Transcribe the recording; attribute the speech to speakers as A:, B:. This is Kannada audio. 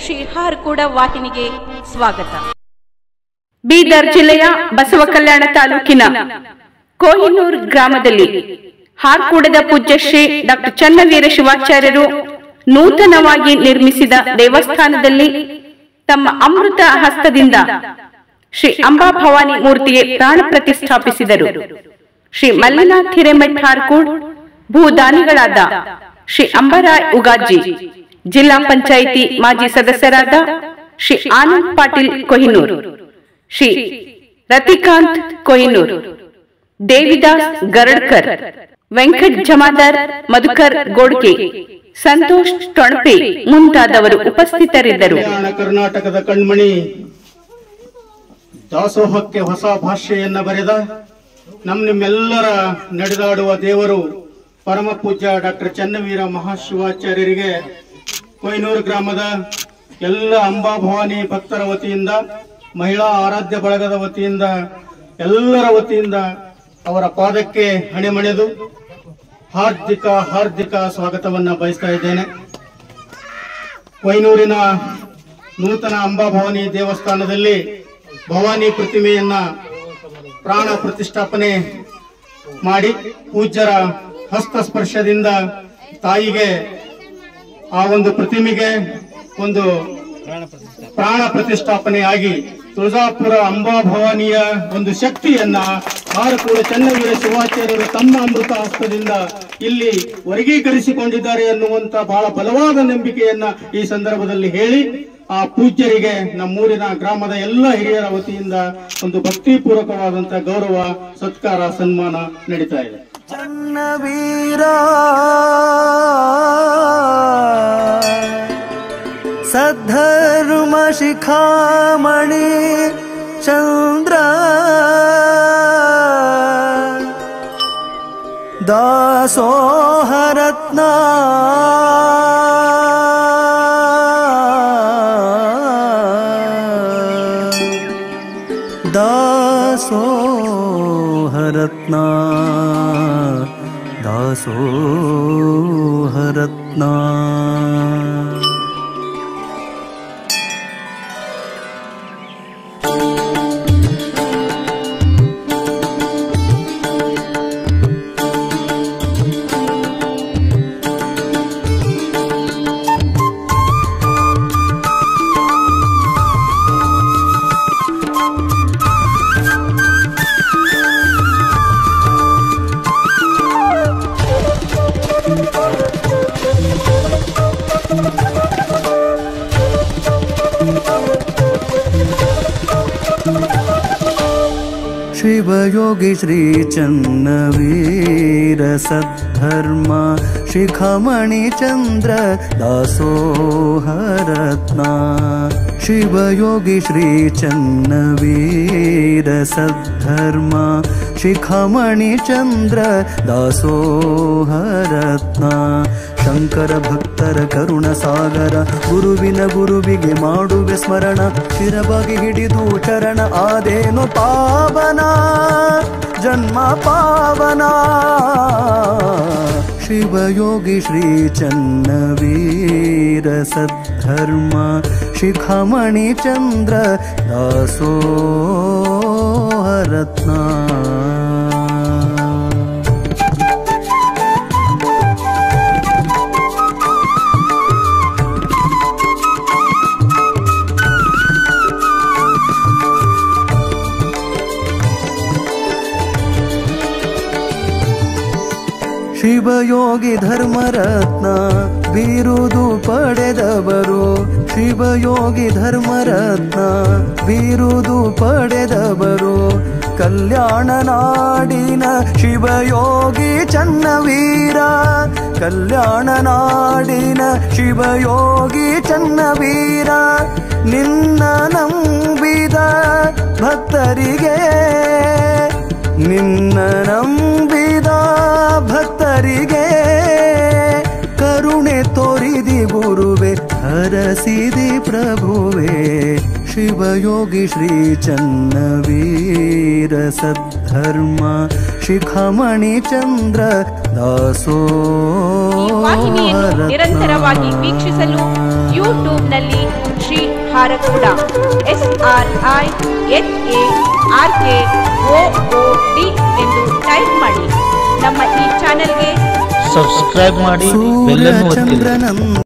A: ಶ್ರೀ ಹಾರ್ಕೂಡ ವಾಹಿನಿಗೆ ಸ್ವಾಗತ.
B: ಬೀದರ್ ಜಿಲ್ಲೆಯ ಬಸವ ಕಲ್ಯಾಣ ತಾಲೂಕಿನ ಕೊಹಿನೂರ್ ಗ್ರಾಮದಲ್ಲಿ ಹಾರ್ಕೂಡದ ಪೂಜ್ಯ ಶ್ರೀ ಡಾಕ್ಟರ್ ಚನ್ನವೀರ ಶಿವಾಚಾರ್ಯರು ನೂತನವಾಗಿ ನಿರ್ಮಿಸಿದ ದೇವಸ್ಥಾನದಲ್ಲಿ ತಮ್ಮ ಅಮೃತ ಹಸ್ತದಿಂದ ಶ್ರೀ ಅಂಬಾ ಭವಾನಿ ಮೂರ್ತಿಗೆ ಪ್ರಾಣ ಪ್ರತಿಷ್ಠಾಪಿಸಿದರು. ಶ್ರೀ ಮಲ್ಲಿನಾಥ್ ಹಿರೇಮಠ್ ಹಾರ್ಕೂಡ್, ಭೂದಾನಿಗಳಾದ ಶ್ರೀ ಅಂಬರಾಯ್ ಉಗಾಜಿ, ಜಿಲ್ಲಾ ಪಂಚಾಯಿತಿ ಮಾಜಿ ಸದಸ್ಯರಾದ ಶ್ರೀ ಆನಂದ್ ಪಾಟೀಲ್ ಕೊಹಿನೂರ್, ಶ್ರೀ ರತಿಕಾಂತ್ ಕೊಹಿನೂರ್, ದೇವಿದಾಸ್ ಗರಡ್ಕರ್, ವೆಂಕಟ್ ಜಮಾದಾರ್, ಮಧುಕರ್ ಗೋಡ್ಕೆ, ಸಂತೋಷ್ ಟೊಣಪೆ ಮುಂತಾದವರು ಉಪಸ್ಥಿತರಿದ್ದರು.
C: ಕರ್ನಾಟಕದ ಕಣ್ಮಣಿ, ದಾಸೋಹಕ್ಕೆ ಹೊಸ ಭಾಷೆಯನ್ನ ಬರೆದ ನಿಮ್ಮೆಲ್ಲರ ನಡೆದಾಡುವ ದೇವರು ಪರಮ ಪೂಜ್ಯ ಡಾಕ್ಟರ್ ಚನ್ನವೀರ ಮಹಾಶಿವಾಚಾರ್ಯರಿಗೆ ಕೊಹಿನೂರು ಗ್ರಾಮದ ಎಲ್ಲ ಅಂಬಾ ಭವಾನಿ ಭಕ್ತರ ವತಿಯಿಂದ, ಮಹಿಳಾ ಆರಾಧ್ಯ ಬಳಗದ ವತಿಯಿಂದ, ಎಲ್ಲರ ವತಿಯಿಂದ ಅವರ ಪಾದಕ್ಕೆ ಹಣೆಮಣೆದು ಹಾರ್ದಿಕ ಸ್ವಾಗತವನ್ನ ಬಯಸ್ತಾ ಇದ್ದೇನೆ. ಕೊಹಿನೂರಿನ ನೂತನ ಅಂಬಾ ಭವಾನಿ ದೇವಸ್ಥಾನದಲ್ಲಿ ಭವಾನಿ ಪ್ರತಿಮೆಯನ್ನ ಪ್ರಾಣ ಪ್ರತಿಷ್ಠಾಪನೆ ಮಾಡಿ ಪೂಜ್ಯರ ಹಸ್ತಸ್ಪರ್ಶದಿಂದ ತಾಯಿಗೆ ಆ ಒಂದು ಪ್ರತಿಮೆಗೆ ಒಂದು ಪ್ರಾಣ ಪ್ರತಿಷ್ಠಾಪನೆ ಆಗಿ ತುಳಜಾಪುರ ಅಂಬಾ ಭವಾನಿಯ ಒಂದು ಶಕ್ತಿಯನ್ನ ಹಾರ್ಕೂಡ ಚನ್ನವೀರ ಶಿವಾಚಾರ್ಯರು ತಮ್ಮ ಅಮೃತ ಹಸ್ತದಿಂದ ಇಲ್ಲಿ ವರ್ಗೀಕರಿಸಿಕೊಂಡಿದ್ದಾರೆ ಎನ್ನುವಂತ ಬಹಳ ಬಲವಾದ ನಂಬಿಕೆಯನ್ನ ಈ ಸಂದರ್ಭದಲ್ಲಿ ಹೇಳಿ, ಆ ಪೂಜ್ಯರಿಗೆ ನಮ್ಮೂರಿನ ಗ್ರಾಮದ ಎಲ್ಲ ಹಿರಿಯರ ವತಿಯಿಂದ ಒಂದು ಭಕ್ತಿಪೂರ್ವಕವಾದಂತ ಗೌರವ, ಸತ್ಕಾರ, ಸನ್ಮಾನ ನಡೀತಾ ಇದೆ.
D: ಚನ್ನವೀರ ಸದ್ಧರ್ಮ ಶಿಖಾಮಣಿ ಚಂದ್ರ ದಾಸೋಹರತ್ನ ದಾಸೋಹರತ್ನ ದಾಸೋಹರತ್ನ शिवयोगी श्री चन्नवीर सद्धर्म शिखमणि चंद्र दासोहरत्ना. शिवयोगी श्री चन्नवीर सद्धर्म शिखमणि चंद्र दासोहरत्ना. ಶಂಕರ ಭಕ್ತರ ಕರುಣ ಸಾಗರ, ಗುರುವಿನ ಗುರುವಿಗೆ ಮಾಡುವೆ ಸ್ಮರಣ, ಶಿರಬಾಗಿ ಹಿಡಿದು ಚರಣ ಆದೇನು ಪಾವನ, ಜನ್ಮ ಪಾವನ. ಶಿವಯೋಗಿ ಶ್ರೀ ಚನ್ನವೀರ ಸದ್ಧರ್ಮ ಶಿಖಮಣಿ ಚಂದ್ರ ದಾಸೋಹರತ್ನ. ಶಿವಯೋಗಿ ಧರ್ಮರತ್ನ ಬಿರುದು ಪಡೆದವರು, ಶಿವಯೋಗಿ ಧರ್ಮರತ್ನ ಬಿರುದು ಪಡೆದವರು, ಕಲ್ಯಾಣ ನಾಡಿನ ಶಿವಯೋಗಿ ಚನ್ನವೀರ, ಕಲ್ಯಾಣ ನಾಡಿನ ಶಿವಯೋಗಿ ಚನ್ನವೀರ. ನಿನ್ನ ನಂಬಿದ ಭಕ್ತರಿಗೆ, ನಿನ್ನ ನಂಬಿದ ಭಕ್ತರಿಗೆ ಕರುಣೆ ತೋರಿದಿ ಗುರುವೆ, ಹರಸಿದಿ ಪ್ರಭುವೆ. शिवयोगी श्री चन्नवीर सद्धर्म शिखामणि चंद्र दासो
A: ಈ ವಾಹಿನಿಯನ್ನು ನಿರಂತರವಾಗಿ ವೀಕ್ಷಿಸಲು ಯೂಟ್ಯೂಬ್ನಲ್ಲಿ ಶ್ರೀ ಹಾರಕೂಡ SRIHARKOOD ಎಂದು ಟೈಪ್ ಮಾಡಿ. ನಮ್ಮ ಈ ಚಾನೆಲ್ಗೆ
E: ಸಬ್ಸ್ಕ್ರೈಬ್ ಮಾಡಿ, ಬೆಲ್ ಅನ್ನು ಒತ್ತಿ.